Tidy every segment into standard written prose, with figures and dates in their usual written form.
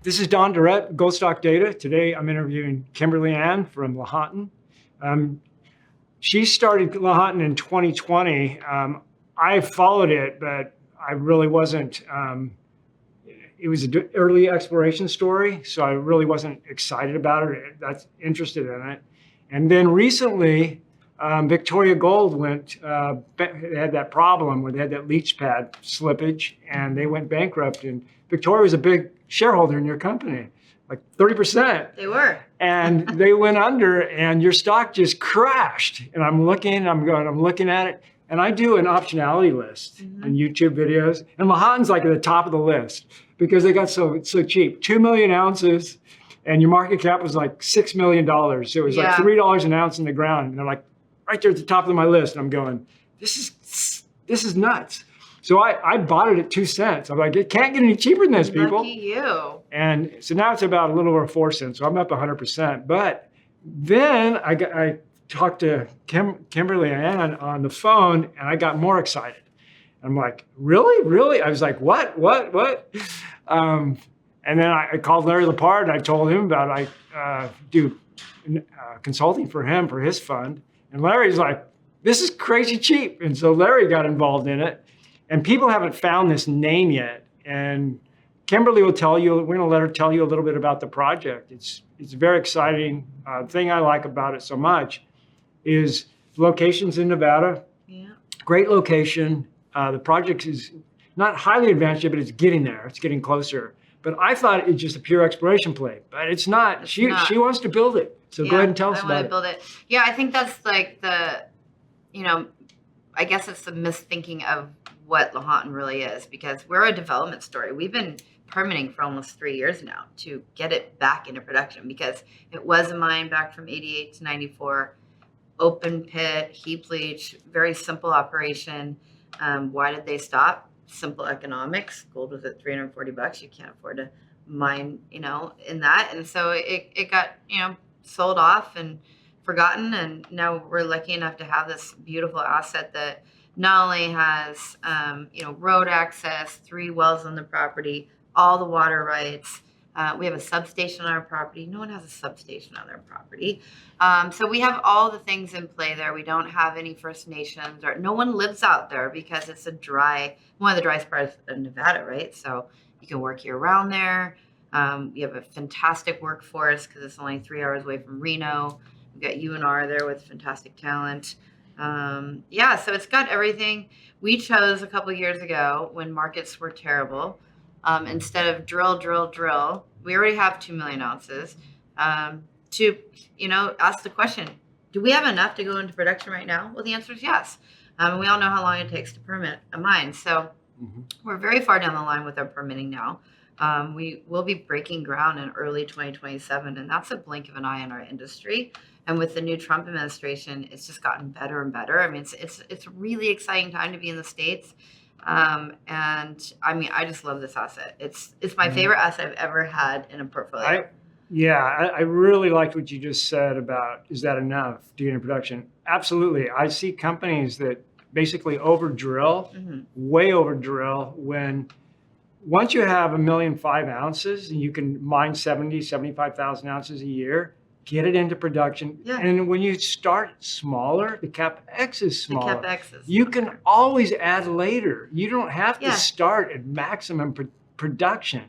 This is Don Durrett, Gold Stock Data. Today I'm interviewing Kimberly Ann from Lahontan. She started Lahontan in 2020. I followed it, but I really wasn't. It was an early exploration story, so I really wasn't excited about it. That's interested in it. And then recently, Victoria Gold had that problem where they had that leach pad slippage, and they went bankrupt. And Victoria was a big shareholder in your company, like 30%. They were. And they went under, and your stock just crashed. And I'm looking at it, and I do an optionality list in YouTube videos, and Lahontan's like at the top of the list because they got so cheap. 2 million ounces, and your market cap was like $6 million. So it was like $3 an ounce in the ground, and they're like right there at the top of my list. And I'm going, this is nuts. So I bought it at 2 cents. I'm like, it can't get any cheaper than this, people. Lucky you. And so now it's about a little over 4 cents. So I'm up 100%. But then I talked to Kimberly Ann on the phone, and I got more excited. I'm like, really? I was like, what? And then I called Larry Lepard, and I told him about I do consulting for him for his fund. And Larry's like, this is crazy cheap. And so Larry got involved in it. And people haven't found this name yet. And Kimberly will tell you, we're going to let her tell you a little bit about the project. It's very exciting. The thing I like about it so much is locations in Nevada. Yeah. Great location. The project is not highly advanced yet, but it's getting there. It's getting closer. But I thought it's just a pure exploration play, but it's not. She wants to build it. So go ahead and tell us about it. I want to build it. Yeah, I think that's like I guess it's the misthinking of what Lahontan really is, because we're a development story. We've been permitting for almost 3 years now to get it back into production, because it was a mine back from 88 to 94, open pit, heap leach, very simple operation. Why did they stop? Simple economics. Gold was at $340. You can't afford to mine, in that. And so it got, sold off and forgotten. And now we're lucky enough to have this beautiful asset that not only has, road access, 3 wells on the property, all the water rights. We have a substation on our property. No one has a substation on their property. So we have all the things in play there. We don't have any First Nations, or no one lives out there because it's one of the driest parts of Nevada, right? So you can work year round there. We have a fantastic workforce because it's only 3 hours away from Reno. We've got UNR there with fantastic talent. So it's got everything. We chose a couple of years ago when markets were terrible. Instead of drill, we already have 2 million ounces, to, ask the question, do we have enough to go into production right now? Well, the answer is yes. We all know how long it takes to permit a mine. So we're very far down the line with our permitting now. We will be breaking ground in early 2027, and that's a blink of an eye in our industry. And with the new Trump administration, it's just gotten better and better. I mean, it's a really exciting time to be in the States. And I mean, I just love this asset. It's my favorite asset I've ever had in a portfolio. I really liked what you just said about, is that enough to get in production? Absolutely. I see companies that basically over-drill, way over-drill, when once you have 1.5 million ounces and you can mine 75,000 ounces a year, get it into production. Yeah. And when you start smaller, the CapEx is smaller. You can always add later. You don't have to start at maximum production.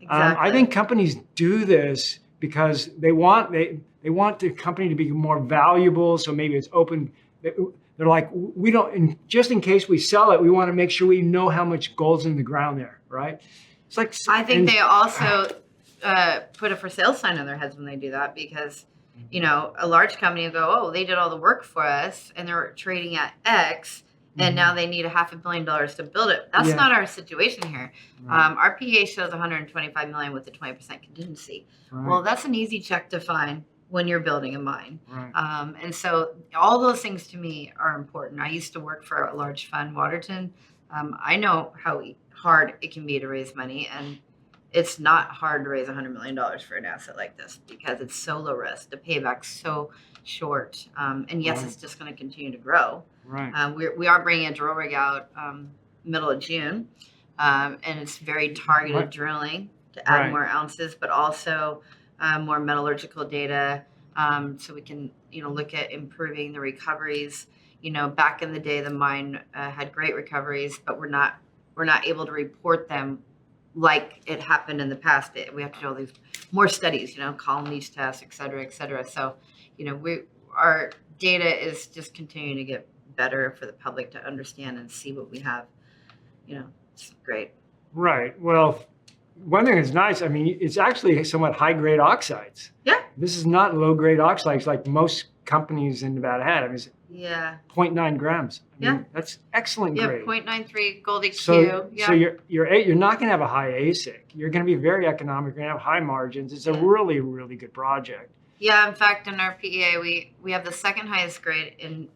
Exactly. I think companies do this because they want the company to be more valuable. So maybe it's open. They're like, we don't, and just in case we sell it, we want to make sure we know how much gold's in the ground there, right? It's like, I think they also put a for sale sign on their heads when they do that, because a large company will go, oh, they did all the work for us and they're trading at X, and now they need $500 million to build it. That's not our situation here. Right. Our PA shows 125 million with a 20% contingency. Right. Well, that's an easy check to find when you're building a mine. Right. And so all those things to me are important. I used to work for a large fund, Waterton. I know how hard it can be to raise money, and it's not hard to raise $100 million for an asset like this because it's so low risk. The payback's so short. And yes, it's just going to continue to grow. Right. We are bringing a drill rig out middle of June, and it's very targeted drilling to add Right. more ounces, but also more metallurgical data, so we can, look at improving the recoveries. Back in the day, the mine had great recoveries, but we're not able to report them like it happened in the past. We have to do all these more studies, column leach tests, et cetera, et cetera. So, our data is just continuing to get better for the public to understand and see what we have. It's great. Right. Well, one thing that's nice, I mean, it's actually somewhat high-grade oxides. Yeah. This is not low-grade oxides like most companies in Nevada had. I mean, it's Yeah. 0.9 grams. I mean, Yeah. That's excellent Yeah, grade. 0.93 gold EQ. So, Yeah. so you're not going to have a high ASIC. You're going to be very economic. You're going to have high margins. It's a really, really good project. Yeah, in fact, in our P.Geo, we have the second highest grade in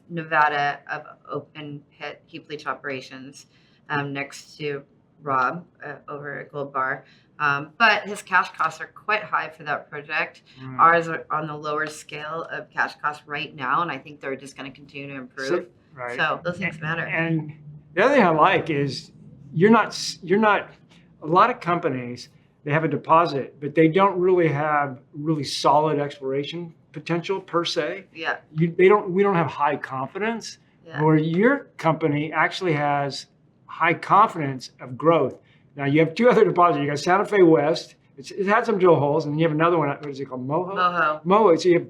Nevada of open pit heap leach operations, next to Rob over at Gold Bar. But his cash costs are quite high for that project. Ours are on the lower scale of cash costs right now, and I think they're just going to continue to improve. Right. So those things matter. And the other thing I like is you're not a lot of companies, they have a deposit, but they don't really have really solid exploration potential per se. Yeah. We don't have high confidence. Yeah. Where your company actually has high confidence of growth. Now you have two other deposits. You got Santa Fe West. It had some drill holes, and you have another one. What is it called? Moho. So you have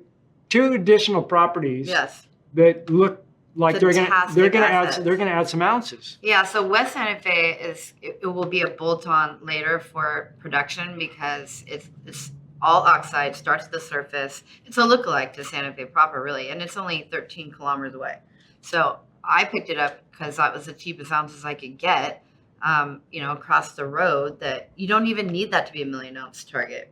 two additional properties. Yes. That look like they're going Fantastic to add some ounces. Yeah, so West Santa Fe it will be a bolt-on later for production because it's all oxide, starts at the surface. It's a lookalike to Santa Fe proper, really, and it's only 13 kilometers away. So I picked it up because that was the cheapest ounces I could get, across the road. That you don't even need that to be a 1 million ounce target,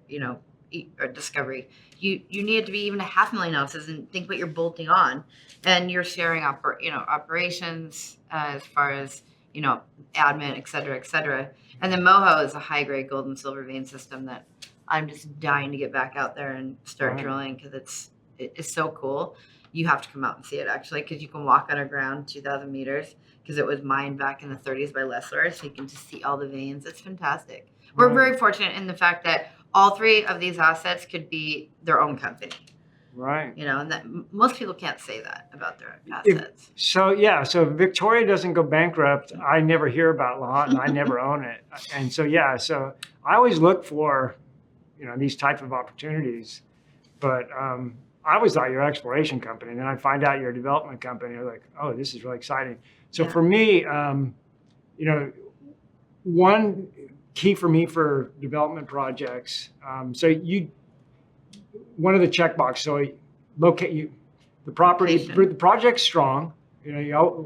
or discovery. You need it to be even 500,000 ounces, and think what you're bolting on, and you're sharing operations as far as admin, et cetera. And then Moho is a high grade gold and silver vein system that I'm just dying to get back out there and start drilling because it's so cool. You have to come out and see it actually, because you can walk underground 2,000 meters because it was mined back in the 30s by Lessler, so you can just see all the veins. It's fantastic. We're very fortunate in the fact that all three of these assets could be their own company. Right. And that most people can't say that about their assets. So Victoria doesn't go bankrupt. I never hear about Lahontan. I never own it. And so I always look for, these type of opportunities. But I always thought you're an exploration company, and then I find out you're a development company. I'm like, oh, this is really exciting. So for me, one key for me for development projects. One of the checkbox. So locate the property. Location. The project's strong. You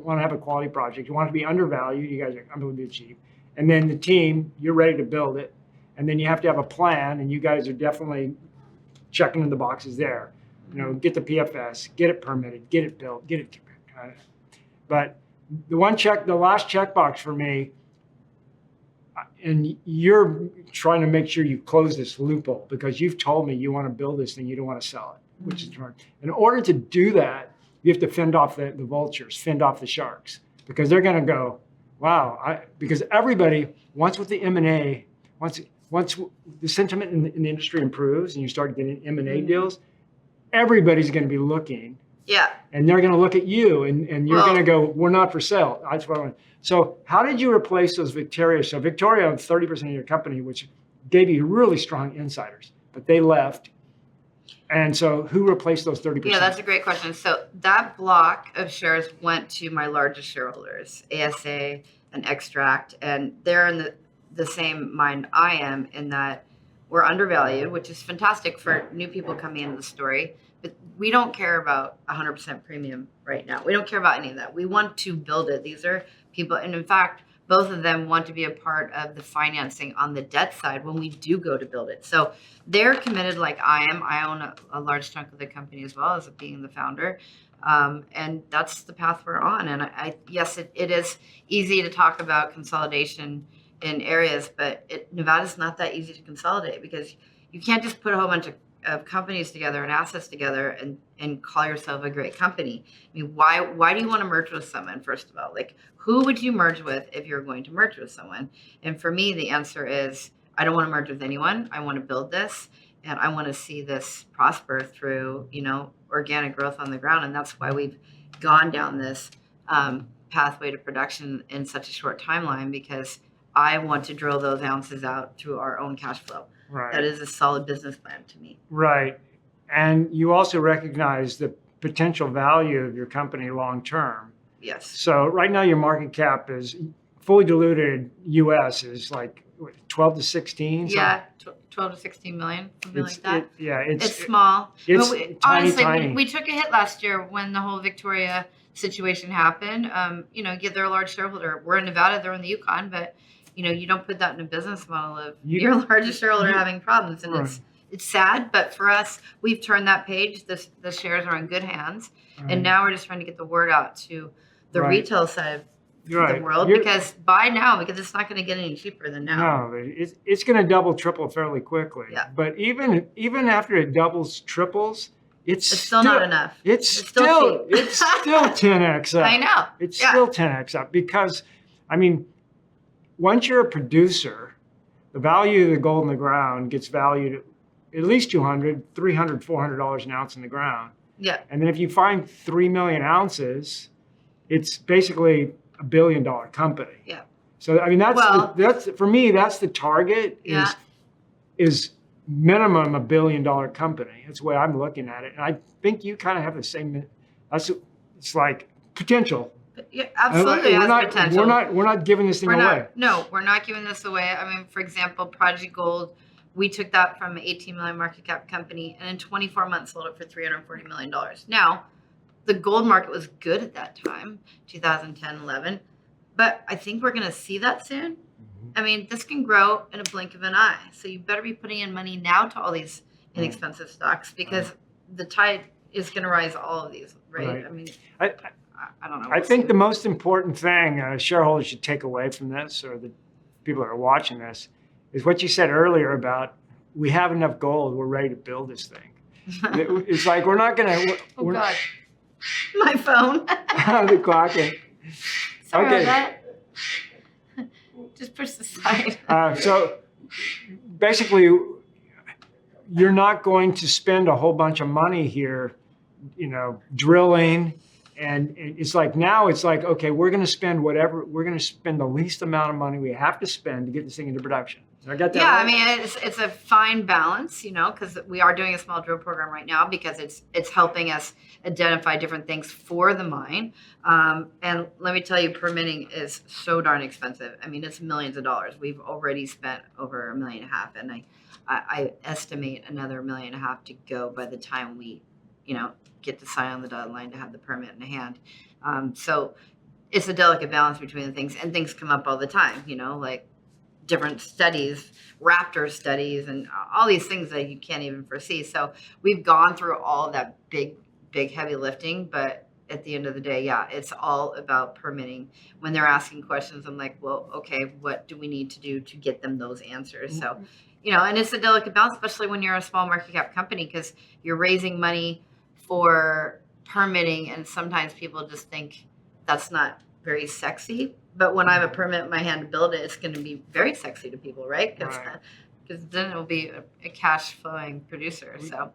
want to have a quality project. You want it to be undervalued. You guys are unbelievably cheap. And then the team, you're ready to build it. And then you have to have a plan, and you guys are definitely checking in the boxes there. Get the PFS, get it permitted, get it built, get it. But the last checkbox for me, and you're trying to make sure you close this loophole because you've told me you want to build this thing, you don't want to sell it, which is hard. In order to do that, you have to fend off the vultures, fend off the sharks, because they're going to go, wow, because everybody, once with the M&A, once the sentiment in the industry improves and you start getting M&A deals, everybody's going to be looking. Yeah. And they're going to look at you, and you're going to go, we're not for sale. That's what I want. So how did you replace those Victoria? So Victoria owned 30% of your company, which gave you really strong insiders, but they left. And so who replaced those 30%? Yeah, that's a great question. So that block of shares went to my largest shareholders, ASA and Extract, and they're in the same mind I am, in that we're undervalued, which is fantastic for new people coming into the story. But we don't care about 100% premium right now. We don't care about any of that. We want to build it. These are people, and in fact, both of them want to be a part of the financing on the debt side when we do go to build it. So they're committed like I am. I own a large chunk of the company as well as being the founder. And that's the path we're on. And yes, it is easy to talk about consolidation in areas, but Nevada's not that easy to consolidate because you can't just put a whole bunch of companies together and assets together and call yourself a great company. I mean, why do you want to merge with someone, first of all? Like, who would you merge with if you're going to merge with someone? And for me, the answer is I don't want to merge with anyone. I want to build this, and I want to see this prosper through, organic growth on the ground. And that's why we've gone down this pathway to production in such a short timeline, because I want to drill those ounces out through our own cash flow. Right. That is a solid business plan to me. Right. And you also recognize the potential value of your company long term. Yes. So right now your market cap is fully diluted US is like 12 to 16. Yeah, 12 to 16 million, something like that. It's small. It's tiny, honestly, tiny. We took a hit last year when the whole Victoria situation happened. They're a large shareholder. We're in Nevada, they're in the Yukon, but you don't put that in a business model of your largest shareholder having problems, and right. it's sad. But for us, we've turned that page. The shares are in good hands, and now we're just trying to get the word out to the retail side of the world, because buy now, because it's not going to get any cheaper than now. No, it's going to double, triple fairly quickly. Yeah. But even after it doubles, triples, it's still not enough. It's still cheap. It's still 10x up. I know. It's still 10x up, because, once you're a producer, the value of the gold in the ground gets valued at least $200, $300, $400 an ounce in the ground. Yeah. And then if you find 3 million ounces, it's basically $1 billion company. Yeah. So that's for me. That's the target. Is minimum $1 billion company. That's the way I'm looking at it, and I think you kind of have the same. It's like potential. Yeah, absolutely. Potential. We're not giving this thing away. No, we're not giving this away. For example, Project Gold, we took that from an 18 million market cap company, and in 24 months sold it for $340 million. Now, the gold market was good at that time, 2010, 11, but I think we're going to see that soon. This can grow in a blink of an eye. So you better be putting in money now to all these inexpensive stocks, because the tide is going to rise all of these, right? I don't know. I think the most important thing shareholders should take away from this, or the people that are watching this, is what you said earlier about we have enough gold, we're ready to build this thing. It's like we're not going to. Oh, God. My phone. The clock. Sorry about that. Just push the side. So basically, you're not going to spend a whole bunch of money here, drilling. And it's like now it's like, okay, we're going to spend the least amount of money we have to spend to get this thing into production. I got that. Yeah, right? It's a fine balance, because we are doing a small drill program right now, because it's helping us identify different things for the mine. And let me tell you, permitting is so darn expensive. It's millions of dollars. We've already spent over $1.5 million, and I estimate another $1.5 million to go by the time we, get to sign on the dotted line to have the permit in hand. So it's a delicate balance between the things, and things come up all the time, like different studies, raptor studies, and all these things that you can't even foresee. So we've gone through all of that big heavy lifting, but at the end of the day, it's all about permitting. When they're asking questions, I'm like, well, okay, what do we need to do to get them those answers? So, and it's a delicate balance, especially when you're a small market cap company, because you're raising money for permitting, and sometimes people just think that's not very sexy. But when I have a permit in my hand to build it, it's going to be very sexy to people, right? Because then it'll be a cash flowing producer. So,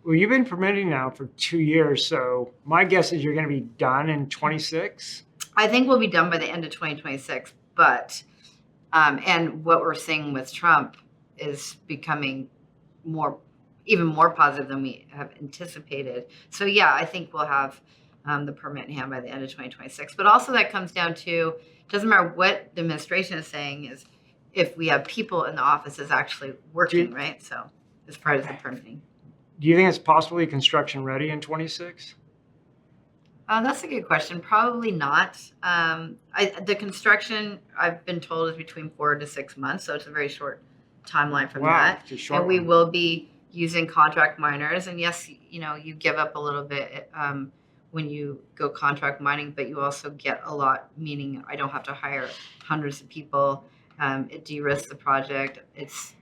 well, you've been permitting now for 2 years, so my guess is you're going to be done in 26. I think we'll be done by the end of 2026. But and what we're seeing with Trump is becoming even more positive than we have anticipated. So I think we'll have the permit in hand by the end of 2026. But also that comes down to, it doesn't matter what the administration is saying, is if we have people in the offices actually working, right? So as part of the permitting. Do you think it's possibly construction ready in 26? That's a good question. Probably not. The construction, I've been told, is between 4 to 6 months. So it's a very short timeline from that. It's a short and we one. will be using contract miners. And yes, you give up a little bit when you go contract mining, but you also get a lot, meaning I don't have to hire hundreds of people. It de-risks the project. It's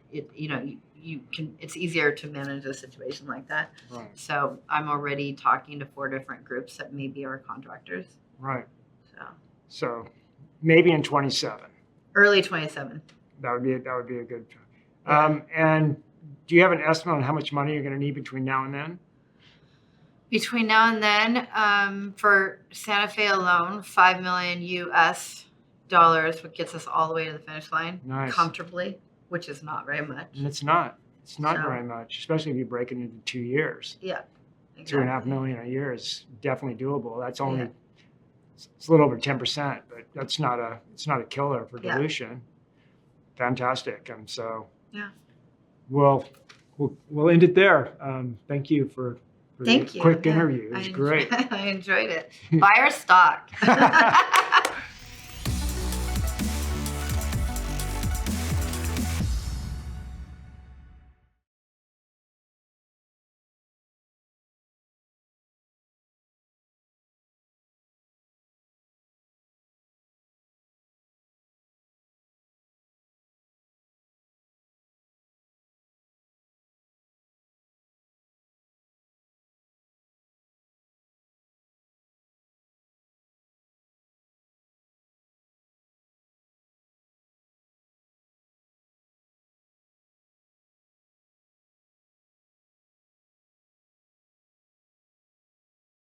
easier to manage a situation like that. Right. So I'm already talking to 4 different groups that maybe are contractors. Right. So maybe in 27. Early 27. That would be a good. And do you have an estimate on how much money you're going to need between now and then? Between now and then, for Santa Fe alone, $5 million US dollars, what gets us all the way to the finish line comfortably, which is not very much. And it's not. It's not very much, especially if you break it into 2 years. Yeah. Exactly. $2.5 million a year is definitely doable. That's only it's a little over 10%, but it's not a killer for dilution. Fantastic. And so we'll end it there. Thank you for the quick interview. It was great. I enjoyed it. Buy our stock.